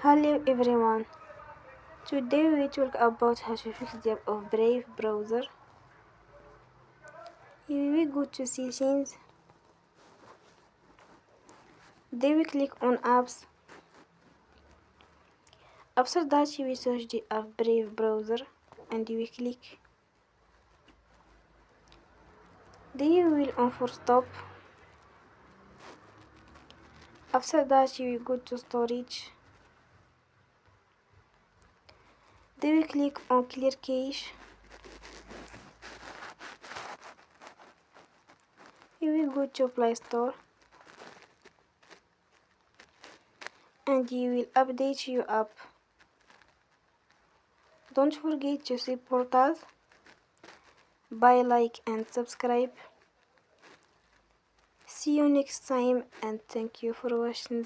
Hello everyone. Today we talk about how to fix the app of Brave browser. Here we go to settings. Then we click on apps. After that we search the app Brave browser and we click. Then you will on for stop. After that you will go to storage. Then we click on clear cache. Here we go to Play Store and you will update your app. Don't forget to support us by like and subscribe. See you next time and thank you for watching.